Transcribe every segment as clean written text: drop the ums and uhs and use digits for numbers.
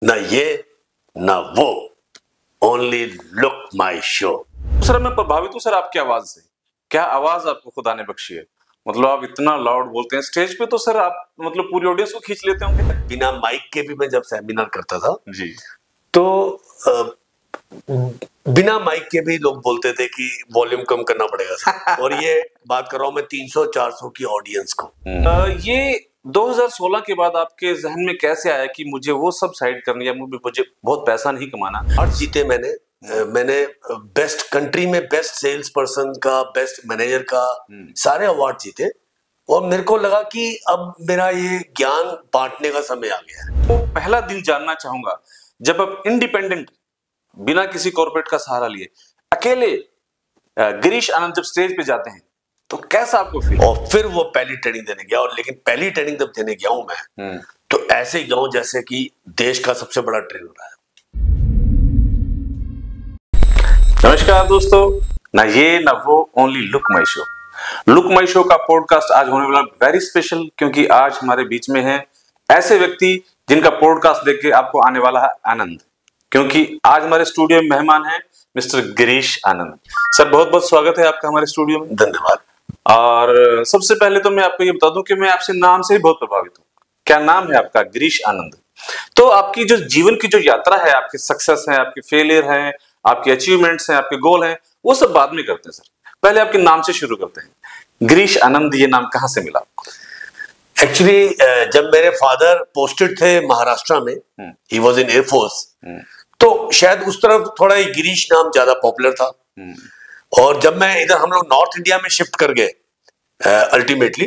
ना ये ना वो, ओनली लुक माई शो। सर मैं प्रभावित हूँ सर आपकी आवाज से। क्या आवाज आपको खुदा ने बख्शी है। मतलब आप इतना लाउड बोलते हैं स्टेज पे, तो सर आप मतलब पूरी ऑडियंस को खींच लेते होंगे। बिना माइक के भी मैं जब सेमिनार करता था जी, तो बिना माइक के भी लोग बोलते थे कि वॉल्यूम कम करना पड़ेगा सर। और ये बात कर रहा हूँ मैं 300-400 की ऑडियंस को। ये 2016 के बाद आपके जहन में कैसे आया कि मुझे वो सब साइड करनी है, मुझे बहुत पैसा नहीं कमाना। अवार्ड जीते मैंने बेस्ट कंट्री में बेस्ट सेल्स पर्सन का, बेस्ट मैनेजर का, सारे अवार्ड जीते। और मेरे को लगा कि अब मेरा ये ज्ञान बांटने का समय आ गया है। तो पहला दिन जानना चाहूंगा, जब आप इंडिपेंडेंट बिना किसी कॉर्पोरेट का सहारा लिए अकेले गिरीश आनंद जब स्टेज पे जाते हैं तो कैसा आपको फील। और फिर वो पहली ट्रेनिंग देने गया, और लेकिन पहली ट्रेनिंग जब देने गया हूं मैं तो ऐसे ही गया हूं जैसे कि देश का सबसे बड़ा ट्रेनर है। नमस्कार दोस्तों, ना ये ना वो, ओनली लुक माई शो। लुक माई शो का पॉडकास्ट आज होने वाला वेरी स्पेशल, क्योंकि आज हमारे बीच में है ऐसे व्यक्ति जिनका पॉडकास्ट देख के आपको आने वाला है आनंद। क्योंकि आज हमारे स्टूडियो में मेहमान है मिस्टर गिरीश आनंद। सर बहुत बहुत स्वागत है आपका हमारे स्टूडियो में। धन्यवाद। और सबसे पहले तो मैं आपको ये बता दूं कि मैं आपसे नाम से ही बहुत प्रभावित हूँ। क्या नाम है आपका? गिरीश आनंद। तो आपकी जो जीवन की जो यात्रा है, आपके सक्सेस हैं, आपके फेलियर हैं, आपके अचीवमेंट्स हैं, आपके गोल हैं, वो सब बाद में करते हैं सर। पहले आपके नाम से शुरू करते हैं। गिरीश आनंद ये नाम कहाँ से मिला आपको? एक्चुअली जब मेरे फादर पोस्टेड थे महाराष्ट्र में, ही वॉज इन एयरफोर्स, तो शायद उस तरफ थोड़ा ही गिरीश नाम ज्यादा पॉपुलर था। और जब मैं इधर हम लोग नॉर्थ इंडिया में शिफ्ट कर गए अल्टीमेटली,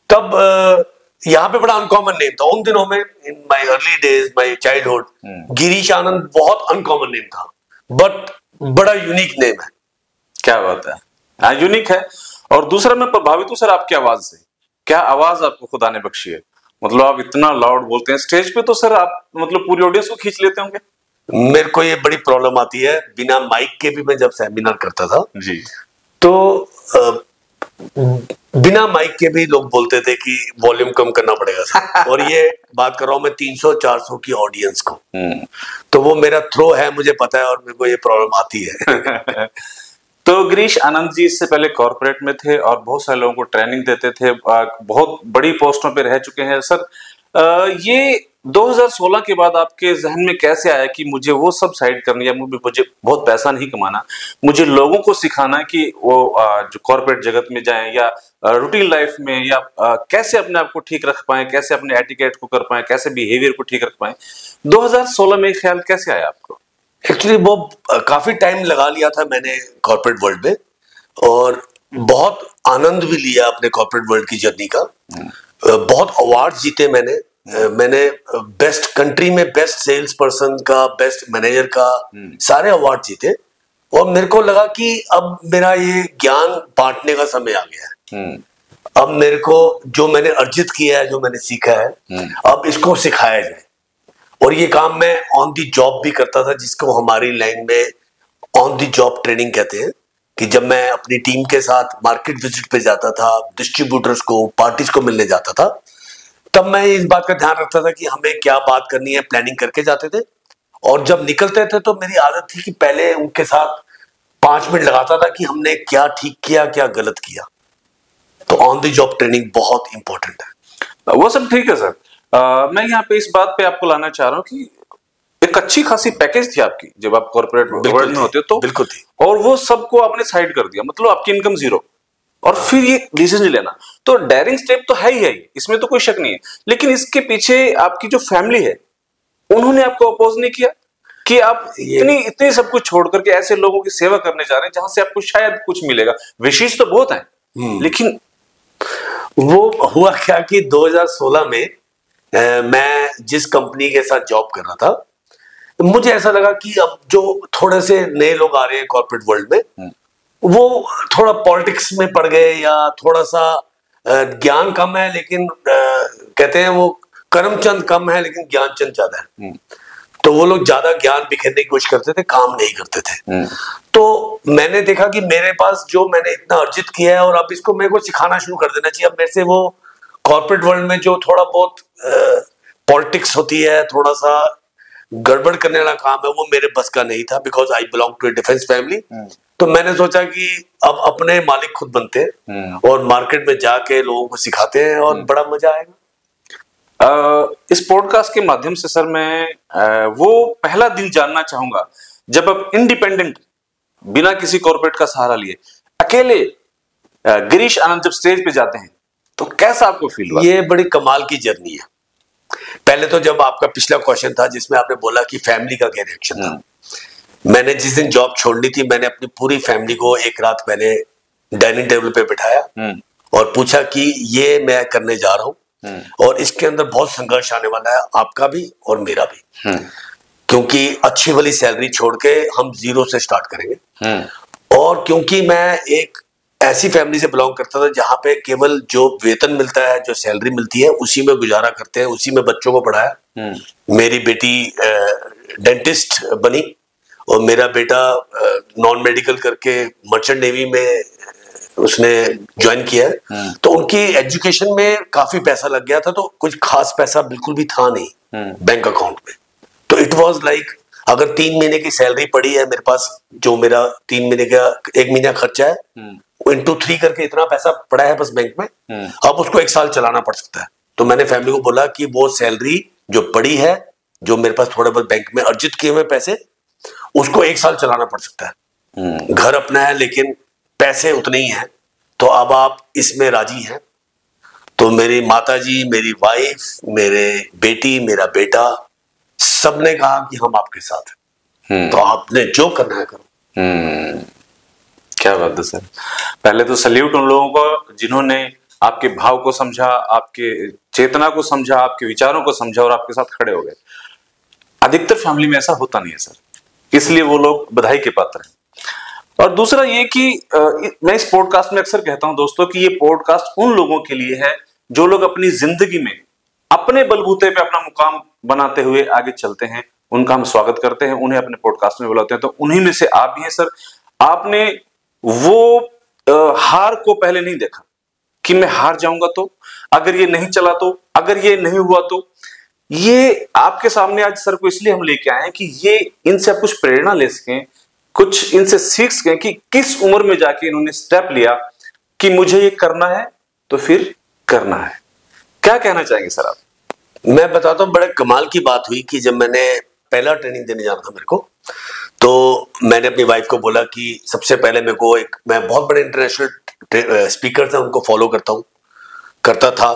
तब यहाँ पे बड़ा अनकॉमन नेम था उन दिनों में। In my early days, my childhood, Girish Anand बहुत अनकॉमन नेम था, बट बड़ा यूनिक नेम है। क्या बात है, हाँ यूनिक है। और दूसरा मैं प्रभावित हूँ सर आपकी आवाज से। क्या आवाज आपको खुदा ने बख्शी है। मतलब आप इतना लाउड बोलते हैं स्टेज पे, तो सर आप मतलब पूरी ऑडियंस को खींच लेते होंगे। मेरे को ये बड़ी प्रॉब्लम आती है, बिना माइक के भी मैं जब सेमिनार करता था जी, तो बिना माइक के भी लोग बोलते थे कि वॉल्यूम कम करना पड़ेगा सर। और ये बात कर रहा हूँ मैं 300-400 की ऑडियंस को। तो वो मेरा थ्रो है, मुझे पता है, और मेरे को ये प्रॉब्लम आती है। तो गिरीश आनंद जी इससे पहले कॉर्पोरेट में थे और बहुत सारे लोगों को ट्रेनिंग देते थे, बहुत बड़ी पोस्टों पे रह चुके हैं सर। ये 2016 के बाद आपके जहन में कैसे आया कि मुझे वो सब साइड करनी है, मुझे बहुत पैसा नहीं कमाना, मुझे लोगों को सिखाना है कि वो जो कॉर्पोरेट जगत में जाएं या रूटीन लाइफ में, या कैसे अपने आप को ठीक रख पाएं, कैसे अपने एटिकेट को कर पाएं, कैसे बिहेवियर को ठीक रख पाएं। 2016 में ख्याल कैसे आया आपको? एक्चुअली वो काफी टाइम लगा लिया था मैंने कॉर्पोरेट वर्ल्ड में, और बहुत आनंद भी लिया अपने कॉर्पोरेट वर्ल्ड की जर्नी का। बहुत अवार्ड जीते मैंने बेस्ट कंट्री में बेस्ट सेल्स पर्सन का, बेस्ट मैनेजर का, सारे अवार्ड जीते। और मेरे को लगा कि अब मेरा ये ज्ञान बांटने का समय आ गया है। अब मेरे को जो मैंने अर्जित किया है, जो मैंने सीखा है, अब इसको सिखाया जाए। और ये काम मैं ऑन दी जॉब भी करता था, जिसको हमारी लाइन में ऑन दी जॉब ट्रेनिंग कहते हैं। कि जब मैं अपनी टीम के साथ मार्केट विजिट पे जाता था, डिस्ट्रीब्यूटर्स को, पार्टीज को मिलने जाता था, तब मैं इस बात का ध्यान रखता था कि हमें क्या बात करनी है, प्लानिंग करके जाते थे। और जब निकलते थे तो मेरी आदत थी कि पहले उनके साथ 5 मिनट लगाता था कि हमने क्या ठीक किया, क्या गलत किया। तो ऑन द जॉब ट्रेनिंग बहुत इंपॉर्टेंट है। वो सब ठीक है सर। मैं यहाँ पे इस बात पे आपको लाना चाह रहा हूँ कि एक अच्छी खासी पैकेज थी आपकी जब आप कॉर्पोरेट वर्ल्ड में होते तो। बिल्कुल थी। और वो सबको आपने साइड कर दिया, मतलब आपकी इनकम जीरो, और फिर ये डिसीजन लेना तो डेयरिंग स्टेप तो है ही है, इसमें तो कोई शक नहीं है। लेकिन इसके पीछे आपकी जो फैमिली है, उन्होंने आपको अपोज नहीं किया कि आप इतनी सब कुछ छोड़ करके ऐसे लोगों की सेवा करने जा रहे हैं जहां से आपको शायद कुछ मिलेगा। विशेष तो बहुत है, लेकिन वो हुआ क्या कि 2016 में मैं जिस कंपनी के साथ जॉब कर रहा था, मुझे ऐसा लगा कि अब जो थोड़े से नए लोग आ रहे हैं कॉर्पोरेट वर्ल्ड में, वो थोड़ा पॉलिटिक्स में पड़ गए, या थोड़ा सा ज्ञान कम है, लेकिन कहते हैं वो कर्मचंद कम है लेकिन ज्ञानचंद ज्यादा है। तो वो लोग ज्यादा ज्ञान बिखेरने की कोशिश करते थे, काम नहीं करते थे। तो मैंने देखा कि मेरे पास जो मैंने इतना अर्जित किया है, और अब इसको मेरे को सिखाना शुरू कर देना चाहिए। अब मेरे से वो कॉर्पोरेट वर्ल्ड में जो थोड़ा बहुत पॉलिटिक्स होती है, थोड़ा सा गड़बड़ करने वाला काम है वो मेरे बस का नहीं था, because I belong to a defence family. तो मैंने सोचा कि अब अपने मालिक खुद बनते हैं और मार्केट में जाके लोगों को सिखाते हैं और बड़ा मजा आएगा। इस पॉडकास्ट के माध्यम से सर मैं वो पहला दिन जानना चाहूंगा जब आप इंडिपेंडेंट, बिना किसी कॉर्पोरेट का सहारा लिए, अकेले गिरीश आनंद जब स्टेज पे जाते हैं तो कैसा आपको फील हुआ? ये बड़ी कमाल की जर्नी है। पहले तो जब आपका पिछला क्वेश्चन था जिसमें आपने बोला कि फैमिली का क्या रिएक्शन था, मैंने जिस दिन जॉब छोड़नी थी मैंने अपनी पूरी फैमिली को एक रात पहले डाइनिंग टेबल पे बिठाया और पूछा कि ये मैं करने जा रहा हूं और इसके अंदर बहुत संघर्ष आने वाला है, आपका भी और मेरा भी, क्योंकि अच्छी वाली सैलरी छोड़ के हम जीरो से स्टार्ट करेंगे। और क्योंकि मैं एक ऐसी फैमिली से बिलोंग करता था जहां पे केवल जो वेतन मिलता है, जो सैलरी मिलती है, उसी में गुजारा करते हैं, उसी में बच्चों को पढ़ाया। मेरी बेटी डेंटिस्ट बनी और मेरा बेटा नॉन मेडिकल करके मर्चेंट नेवी में उसने ज्वाइन किया है। तो उनकी एजुकेशन में काफी पैसा लग गया था, तो कुछ खास पैसा बिल्कुल भी था नहीं बैंक अकाउंट में। तो इट वाज लाइक अगर 3 महीने की सैलरी पड़ी है मेरे पास, जो मेरा 3 महीने का 1 महीना खर्चा है, इंटू 3 करके इतना पैसा पड़ा है बस बैंक में, अब उसको 1 साल चलाना पड़ सकता है। तो मैंने फैमिली को बोला कि वो सैलरी जो पड़ी है, जो मेरे पास थोड़े बहुत बैंक में अर्जित किए हुए पैसे, उसको 1 साल चलाना पड़ सकता है। घर अपना है लेकिन पैसे उतने ही हैं, तो अब आप इसमें राजी हैं? तो मेरी माताजी, मेरी वाइफ, मेरे बेटी, मेरा बेटा, सबने कहा कि हम आपके साथ हैं, तो आपने जो करना है करो। क्या बात है सर। पहले तो सल्यूट उन लोगों को जिन्होंने आपके भाव को समझा, आपके चेतना को समझा, आपके विचारों को समझा और आपके साथ खड़े हो गए। अधिकतर फैमिली में ऐसा होता नहीं है सर, इसलिए वो लोग बधाई के पात्र हैं। और दूसरा ये कि मैं इस पॉडकास्ट में अक्सर कहता हूं दोस्तों कि ये पॉडकास्ट उन लोगों के लिए है जो लोग अपनी जिंदगी में अपने बलबूते पे अपना मुकाम बनाते हुए आगे चलते हैं। उनका हम स्वागत करते हैं, उन्हें अपने पॉडकास्ट में बुलाते हैं। तो उन्हीं में से आप भी हैं सर। आपने वो हार को पहले नहीं देखा कि मैं हार जाऊंगा तो, अगर ये नहीं चला तो, अगर ये नहीं हुआ तो। ये आपके सामने आज सर को इसलिए हम लेके आए हैं कि ये इनसे आप कुछ प्रेरणा ले सकें, कुछ इनसे सीख सकें कि किस उम्र में जाके इन्होंने स्टेप लिया कि मुझे ये करना है तो फिर करना है। क्या कहना चाहेंगे सर आप? मैं बताता हूँ, बड़े कमाल की बात हुई कि जब मैंने पहला ट्रेनिंग देने जाना था मेरे को, तो मैंने अपनी वाइफ को बोला कि सबसे पहले मेरे को मैं बहुत बड़े इंटरनेशनल स्पीकर थे, उनको फॉलो करता था।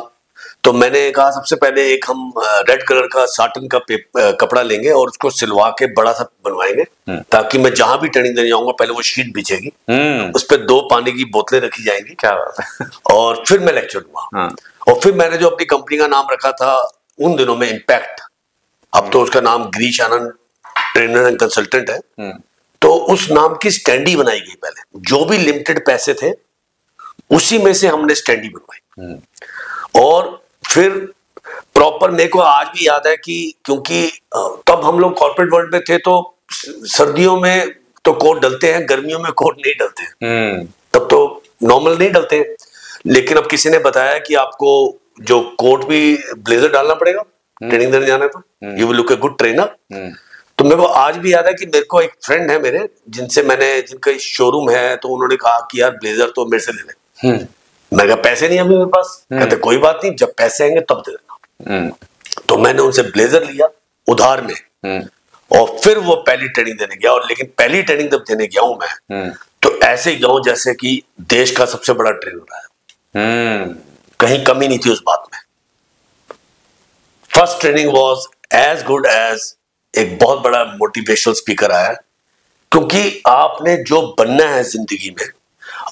तो मैंने कहा सबसे पहले एक हम रेड कलर का साटन का कपड़ा लेंगे और उसको सिलवा के बड़ा सा बनवाएंगे, ताकि मैं जहां भी ट्रेनिंग देने जाऊंगा पहले वो शीट बिछेगी, उस पर 2 पानी की बोतलें रखी जाएंगी। क्या बात है। और फिर मैं लेक्चर दूंगा। और फिर मैंने जो अपनी कंपनी का नाम रखा था उन दिनों में इम्पैक्ट, अब तो उसका नाम गिरीश आनंद ट्रेनर एंड कंसल्टेंट है। तो उस नाम की स्टैंडी बनाई गई। पहले जो भी लिमिटेड पैसे थे उसी में से हमने स्टैंडी बनवाई। और फिर प्रॉपर मेरे को आज भी याद है कि क्योंकि तब हम लोग कॉर्पोरेट वर्ल्ड में थे, तो सर्दियों में तो कोट डलते हैं, गर्मियों में कोट नहीं डलते हैं। तब तो नॉर्मल नहीं डलते हैं, लेकिन अब किसी ने बताया कि आपको जो कोट भी ब्लेजर डालना पड़ेगा ट्रेनिंग देने जाना है, तो you will look a good trainer. तो मेरे को आज भी याद है कि मेरे को एक फ्रेंड है मेरे, जिनका शोरूम है, तो उन्होंने कहा कि यार ब्लेजर तो मेरे से ले ले। मैं कहा पैसे नहीं अभी मेरे पास। कहते कोई बात नहीं, जब पैसे आएंगे तब दे देना। तो मैंने उनसे ब्लेजर लिया उधार में और फिर वो पहली ट्रेनिंग देने गया। और लेकिन पहली ट्रेनिंग जब देने गया हूं मैं, तो ऐसे गया हूं जैसे कि देश का सबसे बड़ा ट्रेनर है। कहीं कमी नहीं थी उस बात में। First training was as good as एक बहुत बड़ा मोटिवेशनल स्पीकर आया, क्योंकि आपने जो बनना है जिंदगी में,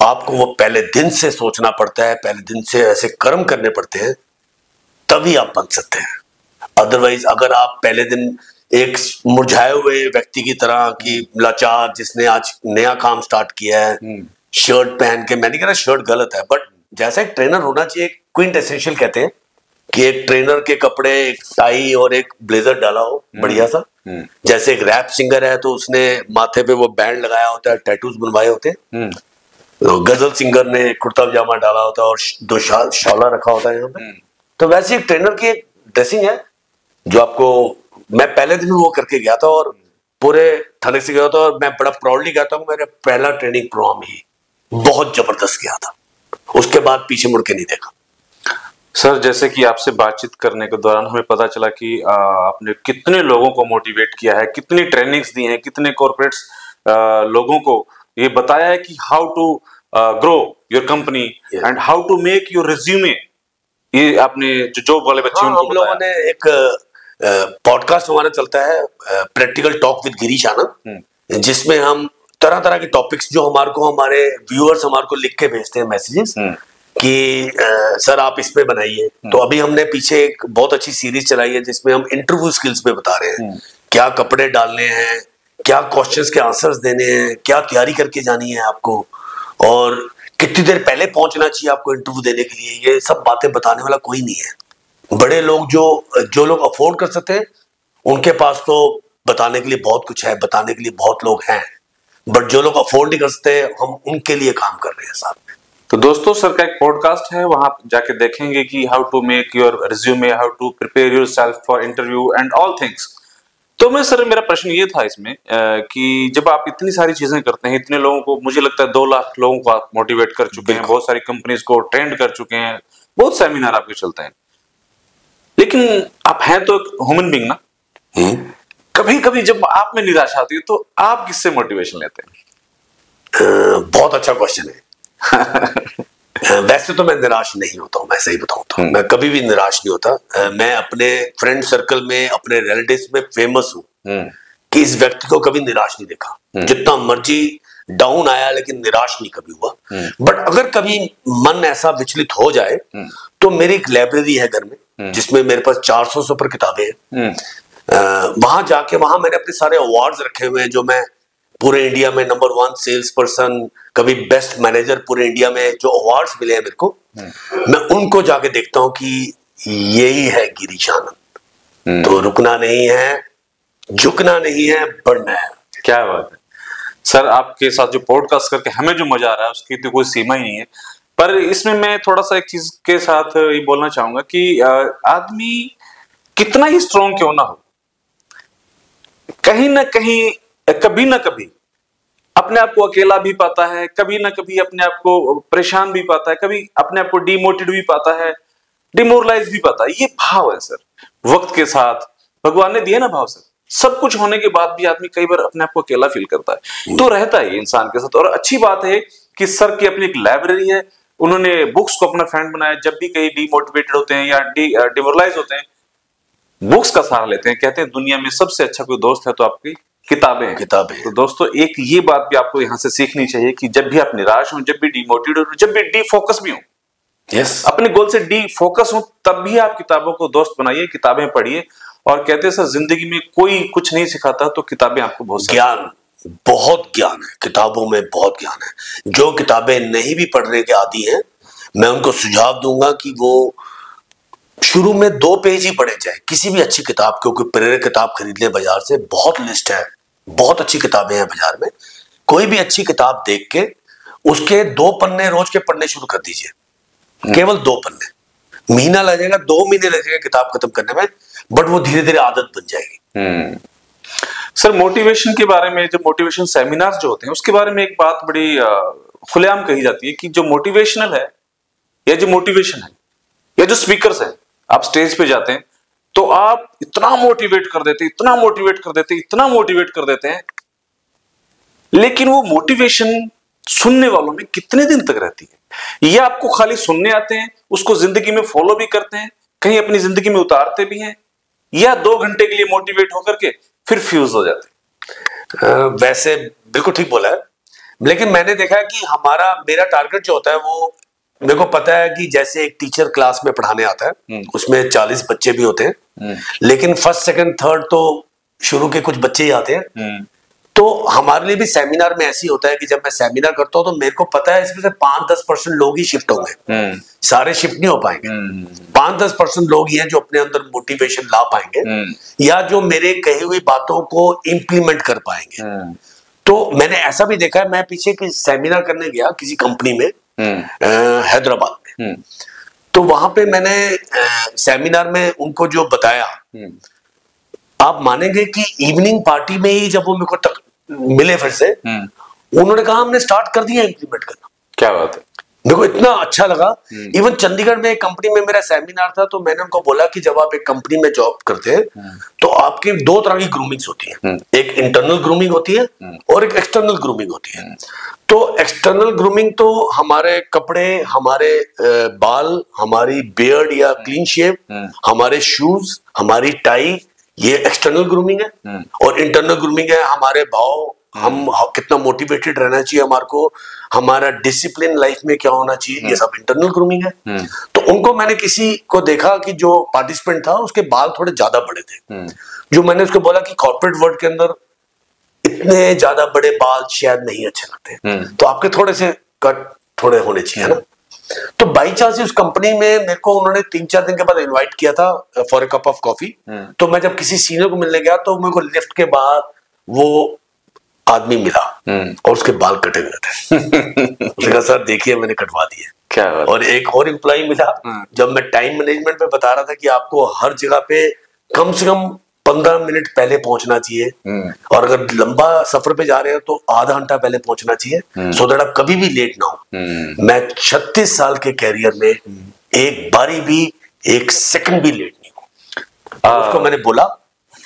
आपको वो पहले दिन से सोचना पड़ता है, पहले दिन से ऐसे कर्म करने पड़ते हैं, तभी आप बन सकते हैं। अदरवाइज अगर आप पहले दिन एक मुरझाए हुए व्यक्ति की तरह कि लाचार जिसने आज नया काम स्टार्ट किया है, शर्ट पहन के, मैं नहीं कह रहा शर्ट गलत है, बट जैसा एक ट्रेनर होना चाहिए, क्विंट एसेंशियल कहते हैं कि एक ट्रेनर के कपड़े, एक टाई और एक ब्लेजर डाला हो बढ़िया सा। जैसे एक रैप सिंगर है तो उसने माथे पे वो बैंड लगाया होता है, टैटूज बनवाए होते हैं। गजल सिंगर ने कुर्ता पजामा डाला होता है और 2 शौला रखा होता है यहाँ पे। तो वैसे एक ट्रेनर की एक ड्रेसिंग है जो आपको मैं पहले दिन वो करके गया था और पूरे थाने से गया था और मैं बड़ा प्राउडली कहता हूँ मेरा पहला ट्रेनिंग प्रोग्राम ही बहुत जबरदस्त गया था। उसके बाद पीछे मुड़ के नहीं देखा। सर जैसे कि आपसे बातचीत करने के दौरान हमें पता चला कि आपने कितने लोगों को मोटिवेट किया है, कितनी ट्रेनिंग्स दी हैं, कितने कॉर्पोरेट्स लोगों को ये बताया है कि how to grow your company and how to make your resume. ये आपने जो जॉब वाले बच्चे हम लोगों ने एक पॉडकास्ट हमारा चलता है प्रैक्टिकल टॉक विद गिरीश आनंद, जिसमें हम तरह तरह के टॉपिक्स जो हमारे व्यूअर्स हमारे को लिख के भेजते हैं मैसेजेस कि सर आप इस पे बनाइए। तो अभी हमने पीछे एक बहुत अच्छी सीरीज चलाई है जिसमें हम इंटरव्यू स्किल्स पे बता रहे हैं क्या कपड़े डालने हैं, क्या क्वेश्चंस के आंसर्स देने हैं, क्या तैयारी करके जानी है आपको और कितनी देर पहले पहुंचना चाहिए आपको इंटरव्यू देने के लिए। ये सब बातें बताने वाला कोई नहीं है। बड़े लोग जो लोग अफोर्ड कर सकते हैं उनके पास तो बताने के लिए बहुत कुछ है, बताने के लिए बहुत लोग हैं, बट जो लोग अफोर्ड नहीं कर सकते हम उनके लिए काम कर रहे हैं साथ में। तो दोस्तों सर का एक पॉडकास्ट है, वहां जाके देखेंगे कि how to make your resume, how to prepare yourself for interview and all things. तो मैं सर मेरा प्रश्न ये था इसमें कि जब आप इतनी सारी चीजें करते हैं, इतने लोगों को, मुझे लगता है 2 लाख लोगों को आप मोटिवेट कर चुके हैं, बहुत सारी कंपनीज को ट्रेंड कर चुके हैं, बहुत सेमिनार आपके चलते हैं, लेकिन आप हैं तो एक ह्यूमन बीइंग ना। कभी कभी जब आप में निराशा आती है तो आप किससे मोटिवेशन लेते हैं? बहुत अच्छा क्वेश्चन है। वैसे तो मैं निराश नहीं होता हूँ, मैं सही बताऊं तो मैं कभी भी निराश नहीं होता। मैं अपने फ्रेंड सर्कल में, अपने रिलेटिव्स में फेमस हूँ कि इस व्यक्ति को कभी निराश नहीं देखा। जितना मर्जी डाउन आया लेकिन निराश नहीं कभी हुआ। बट अगर कभी मन ऐसा विचलित हो जाए तो मेरी एक लाइब्रेरी है घर में जिसमें मेरे पास 400 से ऊपर किताबें हैं। वहां जाके वहां मैंने अपने सारे अवार्ड्स रखे हुए हैं जो मैं पूरे इंडिया में नंबर 1 सेल्स पर्सन, कभी बेस्ट मैनेजर, पूरे इंडिया में जो अवार्ड्स मिले हैं मेरे को, मैं उनको जाके देखता हूं कि यही है गिरीश आनंद। तो रुकना नहीं है, झुकना नहीं है, बढ़ना है। क्या बात है सर, आपके साथ जो पॉडकास्ट करके हमें जो मजा आ रहा है उसकी तो कोई सीमा ही नहीं है। पर इसमें मैं थोड़ा सा एक चीज के साथ ये बोलना चाहूंगा कि आदमी कितना ही स्ट्रॉन्ग क्यों ना हो, कहीं ना कहीं कभी ना कभी अपने आप को अकेला भी पाता है, कभी ना कभी अपने आप को परेशान भी पाता है, कभी अपने आप को डिमोटिवेट भी पाता है, डिमोरलाइज भी पाता है। ये भाव है सर, वक्त के साथ भगवान ने दिए ना भाव सर। सब कुछ होने के बाद भी आदमी कई बार अपने आप को अकेला फील करता है, तो रहता है इंसान के साथ। और अच्छी बात है कि सर की अपनी एक लाइब्रेरी है, उन्होंने बुक्स को अपना फ्रेंड बनाया। जब भी कहीं डिमोटिवेटेड होते हैं या डिमोरलाइज होते हैं, बुक्स का सहारा लेते हैं। कहते हैं दुनिया में सबसे अच्छा कोई दोस्त है तो आपकी किताबें हैं। तो दोस्तों एक ये बात भी आपको यहां से सीखनी चाहिए कि जब भी आप निराश हो, जब भी डिमोटिवेटेड हो, जब भी डिफोकस भी हो, अपने गोल से डिफोकस हो, तब भी आप किताबों को दोस्त बनाइए, किताबें पढ़िए। और कहते हैं सर जिंदगी में कोई कुछ नहीं सिखाता तो किताबें आपको बहुत ज्ञान है, किताबों में बहुत ज्ञान है। जो किताबें नहीं भी पढ़ने के आदी हैं, मैं उनको सुझाव दूंगा कि वो शुरू में 2 पेज ही पढ़े जाए किसी भी अच्छी किताब, क्योंकि प्रेरक किताब खरीद ले बाजार से, बहुत लिस्ट है, बहुत अच्छी किताबें हैं बाजार में। कोई भी अच्छी किताब देख के उसके 2 पन्ने रोज के पढ़ने शुरू कर दीजिए, केवल 2 पन्ने। महीना लगेगा, 2 महीने लगेगा किताब खत्म करने में, बट वो धीरे धीरे आदत बन जाएगी। सर मोटिवेशन के बारे में, जब मोटिवेशन सेमिनार जो होते हैं उसके बारे में एक बात बड़ी खुलेआम कही जाती है कि जो मोटिवेशनल है या जो मोटिवेशन है या जो स्पीकर्स है, आप स्टेज पे जाते हैं तो आप इतना मोटिवेट कर देते, इतना मोटिवेट कर देते, इतना मोटिवेट कर देते हैं, लेकिन वो मोटिवेशन सुनने वालों में कितने दिन तक रहती है? ये आपको खाली सुनने आते हैं, उसको जिंदगी में फॉलो भी करते हैं, कहीं अपनी जिंदगी में उतारते भी हैं, या 2 घंटे के लिए मोटिवेट होकर के फिर फ्यूज हो जाते हैं? वैसे बिल्कुल ठीक बोला है, लेकिन मैंने देखा है कि मेरा टारगेट जो होता है वो, मेरे को पता है कि जैसे एक टीचर क्लास में पढ़ाने आता है, उसमें 40 बच्चे भी होते हैं, लेकिन फर्स्ट सेकंड थर्ड तो शुरू के कुछ बच्चे ही आते हैं। तो हमारे लिए भी सेमिनार में ऐसी होता है कि जब मैं सेमिनार करता हूँ तो मेरे को पता है इसमें से 5-10% लोग ही शिफ्ट होंगे, सारे शिफ्ट नहीं हो पाएंगे। 5-10% लोग ही हैं जो अपने अंदर मोटिवेशन ला पाएंगे या जो मेरे कही हुई बातों को इम्प्लीमेंट कर पाएंगे। तो मैंने ऐसा भी देखा है, मैं पीछे किसी सेमिनार करने गया किसी कंपनी में हैदराबाद में, तो वहां पे मैंने सेमिनार में उनको जो बताया आप मानेंगे कि इवनिंग पार्टी में ही जब वो मेरे को मिले फिर से, उन्होंने कहा हमने स्टार्ट कर दिया इम्प्लीमेंट करना। क्या बात है। मेरे को इतना अच्छा लगा। इवन चंडीगढ़ में एक कंपनी में मेरा सेमिनार था, तो मैंने उनको बोला कि जब आप एक कंपनी में जॉब करते हैं तो आपकी दो तरह की ग्रूमिंग्स होती है, एक इंटरनल ग्रूमिंग होती है और एक एक्सटर्नल ग्रूमिंग होती है। तो एक्सटर्नल ग्रूमिंग तो हमारे कपड़े, हमारे बाल, हमारी बियर्ड या क्लीन शेव, हमारे शूज, हमारी टाई, ये एक्सटर्नल ग्रूमिंग है। और इंटरनल ग्रूमिंग है हमारे भाव, हम कितना मोटिवेटेड रहना चाहिए हमारे को, हमारा डिसिप्लिन लाइफ में क्या होना चाहिए, ये सब इंटरनल ग्रूमिंग है। तो उनको मैंने किसी को देखा कि जो पार्टिसिपेंट था उसके बाल थोड़े ज्यादा बड़े थे, जो मैंने उसको बोला कि कॉर्पोरेट वर्ल्ड के अंदर इतने ज्यादा बड़े बाल शायद नहीं अच्छे लगते, तो आपके थोड़े से कट थोड़े होने चाहिए ना। तो बाई चांस उस कंपनी में मेरे को उन्होंने 3-4 दिन के बाद इनवाइट किया था for a cup of coffee. तो मैं जब किसी सीनियर को मिलने गया तो मेरे को लिफ्ट के बाद वो आदमी मिला और उसके बाल कटे हुए थे। उसने कहा सर देखिए मैंने कटवा दिए। क्या बात। और एक और एम्प्लॉय मिला, जब मैं टाइम मैनेजमेंट पे बता रहा था कि आपको हर जगह पे कम से कम 15 मिनट पहले पहुंचना चाहिए, और अगर लंबा सफर पे जा रहे हो तो आधा घंटा पहले पहुंचना चाहिए, सो दैट आप कभी भी लेट ना हो। मैं 36 साल के कैरियर में एक बारी भी, एक सेकंड भी लेट नहीं हूं। उसको मैंने बोला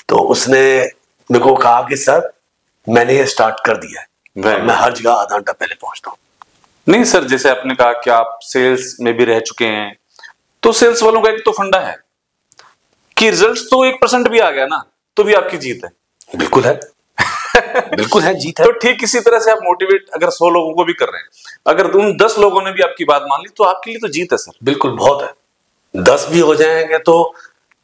तो उसने मेरे को कहा कि सर मैंने ये स्टार्ट कर दिया है, मैं हर जगह आधा घंटा पहले पहुंचता हूँ। नहीं सर, जैसे आपने कहा कि आप सेल्स में भी रह चुके हैं, तो सेल्स वालों का एक तो फंडा है कि रिजल्ट्स तो 1% भी आ गया ना तो भी आपकी जीत है। बिल्कुल है। बिल्कुल है, जीत है। तो ठीक इसी तरह से आप मोटिवेट अगर 100 लोगों को भी कर रहे हैं, अगर उन 10 लोगों ने भी आपकी बात मान ली तो आपके लिए तो जीत है सर। बिल्कुल, बहुत है। 10 भी हो जाएंगे तो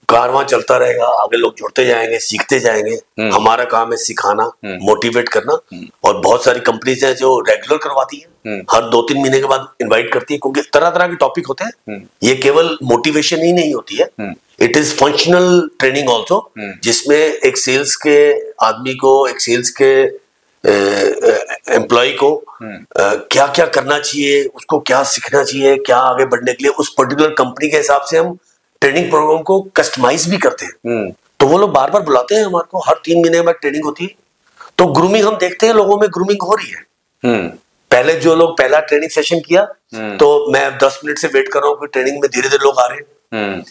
कारवां चलता रहेगा, आगे लोग जुड़ते जाएंगे, सीखते जाएंगे। हमारा काम है सिखाना, मोटिवेट करना। और बहुत सारी कंपनीज हैं जो रेगुलर करवाती हैं, हर 2-3 महीने के बाद इनवाइट करती है, क्योंकि तरह तरह के टॉपिक होते हैं। ये केवल मोटिवेशन ही नहीं होती है, it is functional training also, जिसमें एक सेल्स के आदमी को, एक सेल्स के एम्प्लॉय को क्या क्या करना चाहिए, उसको क्या सीखना चाहिए, क्या आगे बढ़ने के लिए उस पर्टिकुलर कंपनी के हिसाब से हम ट्रेनिंग प्रोग्राम को कस्टमाइज भी करते हैं। तो वो लोग बार बार बुलाते हैं हमारे को, हर 3 महीने बाद ट्रेनिंग होती है। तो ग्रूमिंग हम देखते हैं, लोगों में ग्रूमिंग हो रही है। पहले जो लोग पहला ट्रेनिंग सेशन किया तो मैं 10 मिनट से वेट कर रहा हूँ, फिर ट्रेनिंग में धीरे धीरे लोग आ रहे हैं।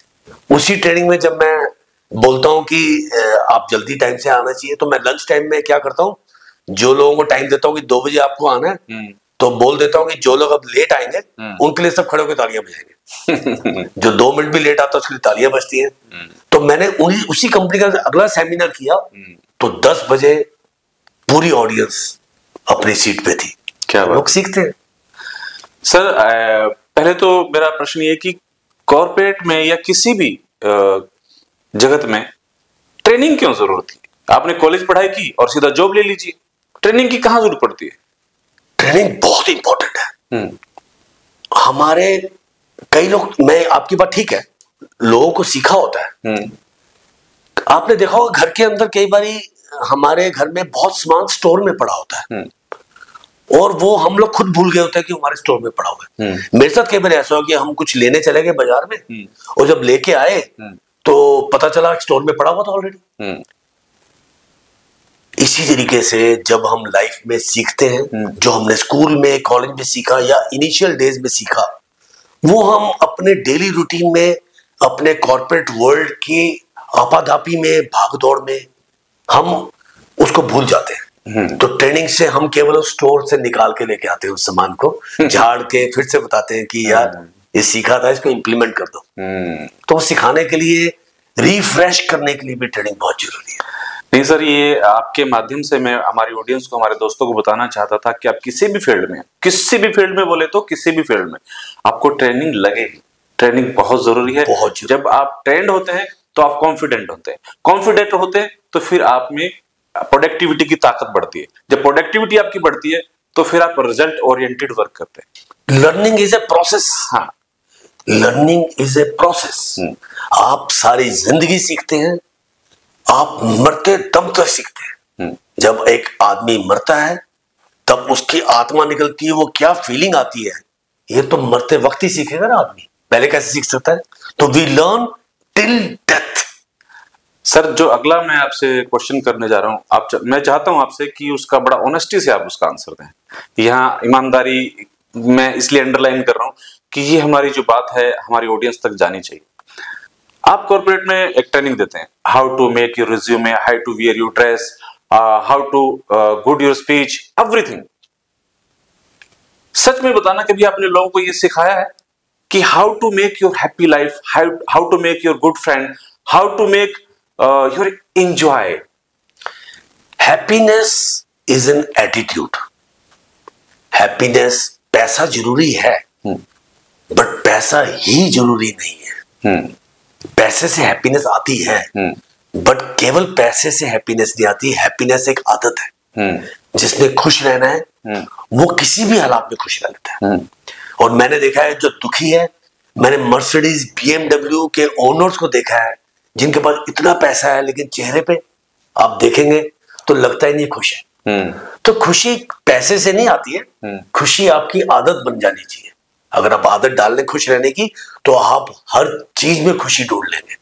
उसी ट्रेनिंग में जब मैं बोलता हूँ कि आप जल्दी टाइम से आना चाहिए, तो मैं लंच टाइम में क्या करता हूँ, जो लोगों को टाइम देता हूँ कि 2 बजे आपको आना है, तो बोल देता हूँ कि जो लोग अब लेट आएंगे उनके लिए सब खड़े होकर तालियां बजाएंगे। जो 2 मिनट भी लेट आता है उसके लिए तालियां बजती हैं। तो मैंने उसी कंपनी का अगला सेमिनार किया तो 10 बजे पूरी ऑडियंस अपनी सीट पे थी। क्या लोग सीखते हैं सर। पहले तो मेरा प्रश्न ये कि कॉर्पोरेट में या किसी भी जगत में ट्रेनिंग क्यों जरूरत है? आपने कॉलेज पढ़ाई की और सीधा जॉब ले लीजिए, ट्रेनिंग की कहां जरूरत पड़ती है? ट्रेनिंग बहुत इंपॉर्टेंट है। हमारे कई लोग, मैं आपकी बात ठीक है, लोगों को सीखा होता है। आपने देखा होगा घर के अंदर कई बारी हमारे घर में बहुत सामान स्टोर में पड़ा होता है और वो हम लोग खुद भूल गए होते हैं कि हमारे स्टोर में पड़ा हुआ है। मेरे साथ कई बार ऐसा हो कि हम कुछ लेने चले गए बाजार में और जब लेके आए तो पता चला स्टोर में पड़ा हुआ था ऑलरेडी। इसी तरीके से जब हम लाइफ में सीखते हैं, जो हमने स्कूल में, कॉलेज में सीखा या इनिशियल डेज में सीखा, वो हम अपने डेली रूटीन में, अपने कॉर्पोरेट वर्ल्ड की आपाधापी में, भागदौड़ में हम उसको भूल जाते हैं। तो ट्रेनिंग से हम केवल उस स्टोर से निकाल के लेके आते हैं उस सामान को, झाड़ के फिर से बताते हैं कि यार ये सीखा था, इसको इंप्लीमेंट कर दो। तो सिखाने के लिए, रिफ्रेश करने के लिए भी ट्रेनिंग बहुत जरूरी है। नहीं सर, ये आपके माध्यम से मैं हमारी ऑडियंस को, हमारे दोस्तों को बताना चाहता था कि आप किसी भी फील्ड में, किसी भी फील्ड में बोले तो किसी भी फील्ड में आपको ट्रेनिंग लगेगी। ट्रेनिंग बहुत जरूरी है। जब आप ट्रेंड होते हैं तो आप कॉन्फिडेंट होते हैं, कॉन्फिडेंट होते हैं तो फिर आप में प्रोडक्टिविटी की ताकत बढ़ती है। जब प्रोडक्टिविटी आपकी बढ़ती है तो फिर आप रिजल्ट ओरिएंटेड वर्क करते हैं। Learning is a process. हाँ, लर्निंग इज ए प्रोसेस। आप सारी जिंदगी सीखते हैं, आप मरते दम तक सीखते हैं। जब एक आदमी मरता है तब उसकी आत्मा निकलती है, वो क्या फीलिंग आती है ये तो मरते वक्त ही सीखेगा ना आदमी, पहले कैसे सीख सकता है? तो we learn till death. Sir जो अगला मैं आपसे क्वेश्चन करने जा रहा हूँ, मैं चाहता हूँ आपसे कि उसका बड़ा ऑनेस्टी से आप उसका आंसर दें। यहाँ ईमानदारी मैं इसलिए अंडरलाइन कर रहा हूँ कि ये हमारी जो बात है हमारी ऑडियंस तक जानी चाहिए। आप कॉर्पोरेट में एक ट्रेनिंग देते हैं, how to make your resume, how to wear your dress, how to good your speech, everything. सच में बताना, कभी आपने लोगों को ये सिखाया है कि how to make your happy life, how to make your good friend, how to make your enjoy? Happiness is an attitude. Happiness, पैसा जरूरी है बट पैसा ही जरूरी नहीं है। पैसे से हैप्पीनेस आती है बट केवल पैसे से हैप्पीनेस नहीं आती। हैप्पीनेस एक आदत है। जिसने खुश रहना है वो किसी भी हालात में खुश रहता है। और मैंने देखा है जो दुखी है, मैंने मर्सिडीज BMW के ओनर्स को देखा है जिनके पास इतना पैसा है लेकिन चेहरे पे आप देखेंगे तो लगता ही नहीं खुश है। तो खुशी पैसे से नहीं आती है, खुशी आपकी आदत बन जानी चाहिए। अगर आप आदत डाल लें खुश रहने की तो आप हर चीज में खुशी ढूंढ लेंगे।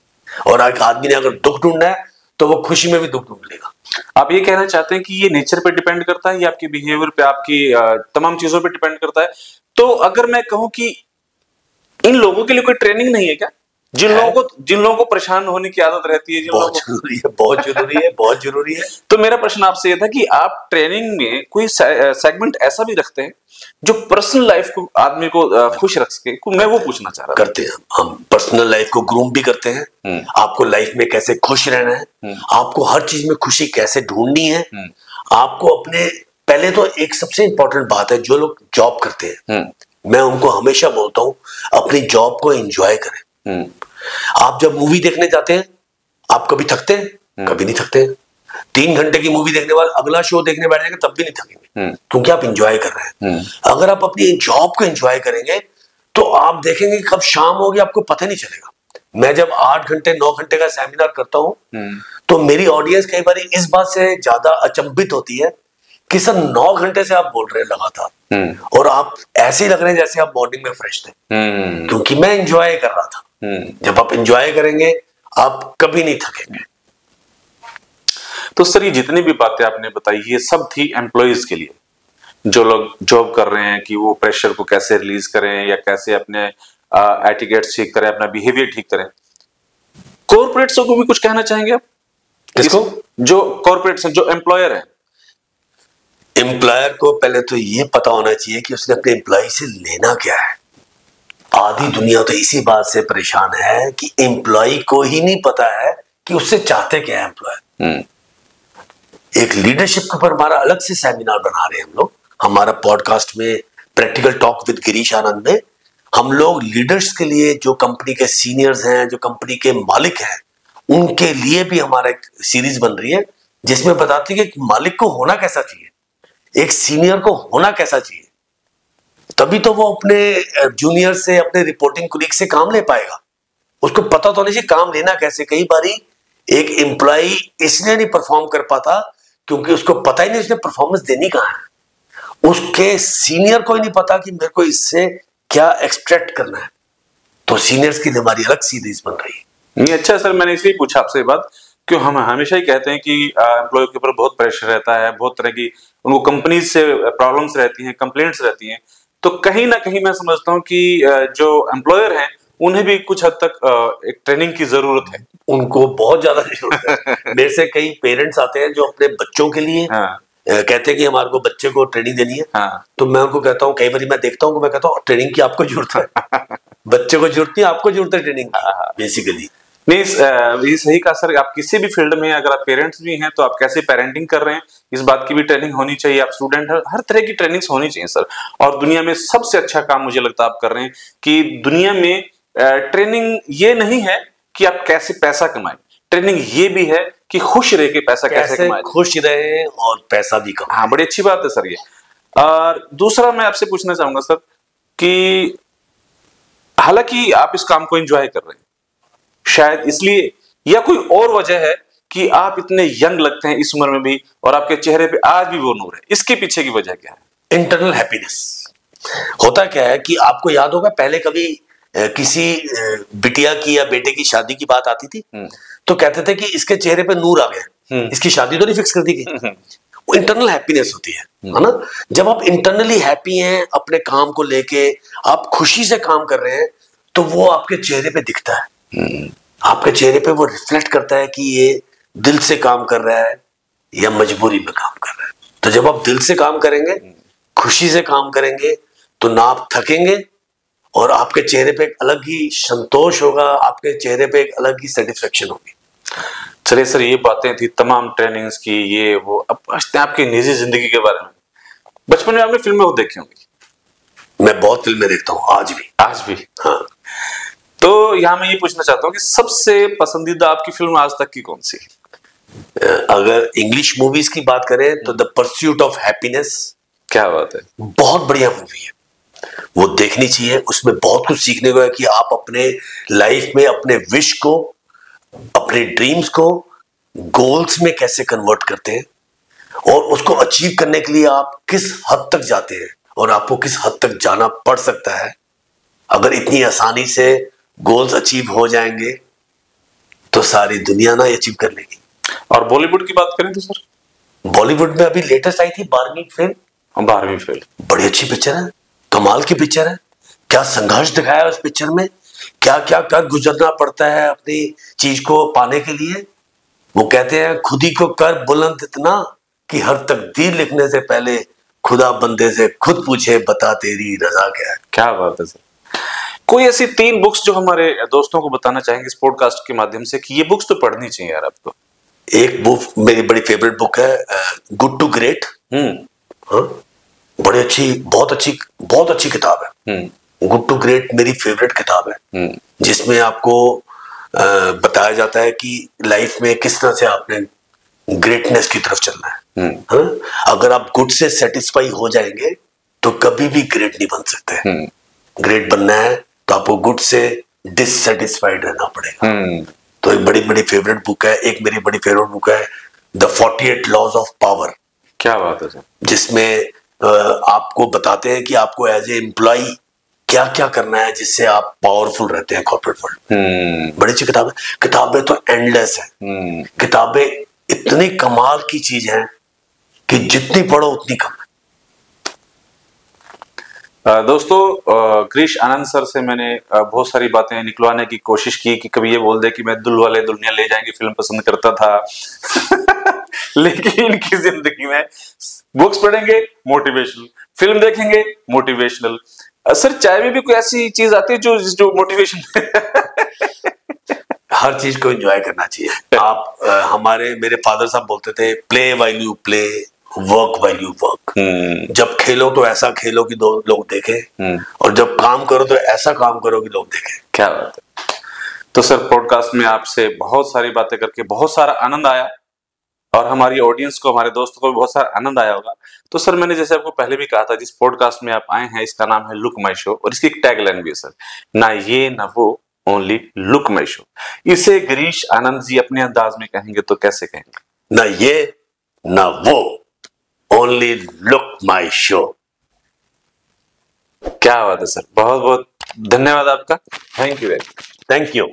और एक आदमी ने अगर दुख ढूंढना है तो वो खुशी में भी दुख ढूंढ लेगा। आप ये कहना चाहते हैं कि ये नेचर पे डिपेंड करता है, ये आपके बिहेवियर पे, आपकी तमाम चीजों पे डिपेंड करता है। तो अगर मैं कहूं कि इन लोगों के लिए कोई ट्रेनिंग नहीं है क्या, जिन लोगों को परेशान होने की आदत रहती है? बहुत जरूरी है, बहुत जरूरी है, बहुत जरूरी है। तो मेरा प्रश्न आपसे यह था कि आप ट्रेनिंग में कोई सेगमेंट ऐसा भी रखते हैं जो पर्सनल लाइफ को, आदमी को खुश रख सके? मैं वो पूछना चाह रहा था। करते हैं, हम पर्सनल लाइफ को ग्रूम भी करते हैं। आपको लाइफ में कैसे खुश रहना है, आपको हर चीज में खुशी कैसे ढूंढनी है, आपको अपने, पहले तो एक सबसे इंपॉर्टेंट बात है, जो लोग जॉब करते हैं मैं उनको हमेशा बोलता हूं अपनी जॉब को एंजॉय करें। आप जब मूवी देखने जाते हैं आप कभी थकते हैं? कभी नहीं थकते हैं। 3 घंटे की मूवी देखने के बाद अगला शो देखने बैठ जाएंगे तब भी नहीं थकेंगे क्योंकि आप एंजॉय कर रहे हैं। अगर आप अपनी जॉब को एंजॉय करेंगे तो आप देखेंगे कब शाम होगी आपको पता नहीं चलेगा। मैं जब 8 घंटे 9 घंटे का सेमिनार करता हूं तो मेरी ऑडियंस कई बार इस बात से ज्यादा अचंभित होती है कि सर 9 घंटे से आप बोल रहे हैं लगातार और आप ऐसे ही लग रहे हैं जैसे आप मॉर्निंग में फ्रेश थे, क्योंकि मैं एंजॉय कर रहा था। जब आप एंजॉय करेंगे आप कभी नहीं थकेंगे। तो सर ये जितनी भी बातें आपने बताई ये सब थी एम्प्लॉइज के लिए, जो लोग जॉब कर रहे हैं कि वो प्रेशर को कैसे रिलीज करें या कैसे अपने एटिकेट्स ठीक करें, अपना बिहेवियर ठीक करें। कॉर्पोरेट्स को भी कुछ कहना चाहेंगे आप? किसको? जो कॉर्पोरेट्स हैं, जो एम्प्लॉयर है। एम्प्लॉयर को पहले तो ये पता होना चाहिए कि उसने अपने एम्प्लॉय से लेना क्या है। आधी दुनिया तो इसी बात से परेशान है कि एम्प्लॉय को ही नहीं पता है कि उससे चाहते क्या है एम्प्लॉयर। एक लीडरशिप के ऊपर हमारा अलग से सेमिनार बना रहे हैं हम लोग। हमारा पॉडकास्ट में प्रैक्टिकल टॉक विद गिरीश आनंद में हम लोग लीडर्स के लिए, जो कंपनी के सीनियर्स हैं, जो कंपनी के मालिक हैं, उनके लिए भी हमारा एक सीरीज बन रही है जिसमें बताती है कि मालिक को होना कैसा चाहिए, एक सीनियर को होना कैसा चाहिए। तभी तो वो अपने जूनियर से, अपने रिपोर्टिंग कुलीग से काम ले पाएगा। उसको पता तो नहीं चाहिए काम लेना कैसे। कई बारी एक एम्प्लॉय इसलिए नहीं परफॉर्म कर पाता क्योंकि उसको पता ही नहीं उसने परफॉर्मेंस देनी कहाँ है। उसके सीनियर को ही नहीं पता कि मेरे को इससे क्या एक्सपेक्ट करना है। तो सीनियर्स की हमारी अलग सीरीज बन रही है। नहीं, अच्छा सर, मैंने इसलिए पूछा आपसे बात, क्यों हम हमेशा ही कहते हैं कि एम्प्लॉय के ऊपर बहुत प्रेशर रहता है, बहुत तरह की उनको कंपनीज से प्रॉब्लम्स रहती हैं, कंप्लेंट्स रहती हैं। तो कहीं ना कहीं मैं समझता हूं कि जो एम्प्लॉयर हैं उन्हें भी कुछ हद तक एक ट्रेनिंग की जरूरत है। उनको बहुत ज्यादा जरूरत है। मेरे से कई पेरेंट्स आते हैं जो अपने बच्चों के लिए कहते हैं कि हमारे को बच्चे को ट्रेनिंग देनी है। तो मैं उनको कहता हूँ, कई बार मैं देखता हूँ, मैं कहता हूँ ट्रेनिंग की आपको जरूरत है, बच्चे को जरूरत नहीं, आपको जरूरत है ट्रेनिंग बेसिकली। नहीं, ये सही कहा सर। आप किसी भी फील्ड में, अगर आप पेरेंट्स भी हैं तो आप कैसे पेरेंटिंग कर रहे हैं इस बात की भी ट्रेनिंग होनी चाहिए। आप स्टूडेंट हैं, हर तरह की ट्रेनिंग्स होनी चाहिए सर। और दुनिया में सबसे अच्छा काम मुझे लगता है आप कर रहे हैं कि दुनिया में ट्रेनिंग ये नहीं है कि आप कैसे पैसा कमाएं, ट्रेनिंग ये भी है कि खुश रह के पैसा कैसे कमाएं, खुश रहे और पैसा भी कमाएं। हाँ, बड़ी अच्छी बात है सर ये। और दूसरा मैं आपसे पूछना चाहूंगा सर कि हालांकि आप इस काम को एंजॉय कर रहे हैं, शायद इसलिए या कोई और वजह है कि आप इतने यंग लगते हैं इस उम्र में भी और आपके चेहरे पे आज भी वो नूर है, इसके पीछे की वजह क्या है? Internal happiness. होता क्या है कि आपको याद होगा पहले कभी किसी बिटिया की या बेटे की शादी की बात आती थी तो कहते थे कि इसके चेहरे पे नूर आ गया, इसकी शादी तो नहीं फिक्स कर दी गई। वो इंटरनल हैप्पीनेस होती है ना। जब आप इंटरनली हैप्पी हैं अपने काम को लेके, आप खुशी से काम कर रहे हैं, तो वो आपके चेहरे पे दिखता है। आपके चेहरे पे वो रिफ्लेक्ट करता है कि ये दिल से काम कर रहा है या मजबूरी में काम कर रहा है। तो जब आप दिल से काम करेंगे, खुशी से काम करेंगे, तो ना आप थकेंगे और आपके चेहरे पे एक अलग ही संतोष होगा, आपके चेहरे पे एक अलग ही सेटिस्फेक्शन होगी। चलिए सर, ये बातें थी तमाम ट्रेनिंग्स की, ये वो। अब पूछते हैं आपकी निजी जिंदगी के बारे में। बचपन में आपने फिल्में बहुत देखी होंगी। मैं बहुत फिल्में देखता हूँ, आज भी। हाँ। तो यहाँ मैं ये पूछना चाहता हूँ कि सबसे पसंदीदा आपकी फिल्म आज तक की कौन सी? अगर इंग्लिश मूवीज की बात करें तो द परस्यूट ऑफ हैप्पीनेस। क्या बात है, बहुत बढ़िया मूवी है, वो देखनी चाहिए। उसमें बहुत कुछ सीखने को है कि आप अपने लाइफ में अपने विश को, अपने ड्रीम्स को गोल्स में कैसे कन्वर्ट करते हैं और उसको अचीव करने के लिए आप किस हद तक जाते हैं और आपको किस हद तक जाना पड़ सकता है। अगर इतनी आसानी से गोल्स अचीव हो जाएंगे तो सारी दुनिया ना अचीव कर लेगी। और बॉलीवुड की बात करें तो सर? बॉलीवुड में अभी लेटेस्ट आई थी 12वीं फेल। 12वीं फेल बड़ी अच्छी पिक्चर है, कमाल की पिक्चर है। क्या संघर्ष दिखाया उस पिक्चर में, क्या क्या क्या गुजरना पड़ता है अपनी चीज को पाने के लिए। वो कहते हैं खुद ही को कर बुलंद इतना कि हर तकदीर लिखने से पहले खुदा बंदे से खुद पूछे बता तेरी रजा क्या है। क्या बात है सर। कोई ऐसी 3 बुक्स जो हमारे दोस्तों को बताना चाहेंगे इस पॉडकास्ट के माध्यम से कि ये बुक्स तो पढ़नी चाहिए यार आपको? एक बुक मेरी बड़ी फेवरेट बुक है, गुड टू ग्रेट। हाँ, बड़ी अच्छी, बहुत अच्छी किताब है। गुड टू ग्रेट मेरी फेवरेट किताब है, जिसमें आपको बताया जाता है कि लाइफ में किस तरह से आपने ग्रेटनेस की तरफ चलना है। अगर आप गुड से सेटिस्फाई हो जाएंगे तो कभी भी ग्रेट नहीं बन सकते। ग्रेट बनना है तो आपको गुड से डिससेटिस्फाइड रहना पड़ेगा। तो एक बड़ी फेवरेट बुक है। एक मेरी बड़ी फेवरेट बुक है द 48 लॉज ऑफ पावर। क्या बात है सर। जिसमें आपको बताते हैं कि आपको एज ए एम्प्लॉय क्या क्या करना है जिससे आप पावरफुल रहते हैं कॉर्पोरेट वर्ल्ड। बड़ी अच्छी किताब है। किताबें तो एंडलेस है। किताबें इतनी कमाल की चीज है कि जितनी पढ़ो उतनी कम है। दोस्तों, गिरीश आनंद सर से मैंने बहुत सारी बातें निकलवाने की कोशिश की कि कभी ये बोल दे कि मैं दुल्हन दुल्हनिया ले जाएंगे फिल्म पसंद करता था लेकिन इनकी जिंदगी में बुक्स पढ़ेंगे मोटिवेशनल, फिल्म देखेंगे मोटिवेशनल। सर, चाय में भी कोई ऐसी चीज आती है जो मोटिवेशन हर चीज को एंजॉय करना चाहिए। आप मेरे फादर साहब बोलते थे play while you play, work while you work. जब खेलो तो ऐसा खेलो कि लोग देखें, और जब काम करो तो ऐसा काम करो कि लोग देखें। क्या बात है। तो सर, पॉडकास्ट में आपसे बहुत सारी बातें करके बहुत सारा आनंद आया और हमारी ऑडियंस को, हमारे दोस्तों को भी बहुत सारा आनंद आया होगा। तो सर, मैंने जैसे आपको पहले भी कहा था, जिस पॉडकास्ट में आप आए हैं इसका नाम है लुक माई शो, और इसकी एक टैगलाइन भी है सर, ना ये ना वो, ओनली लुक माई शो। इसे गिरीश आनंद जी अपने अंदाज में कहेंगे तो कैसे कहेंगे? ना ये ना वो, ओनली लुक माई शो। क्या बात है सर, बहुत बहुत धन्यवाद आपका। Thank you. Thank you.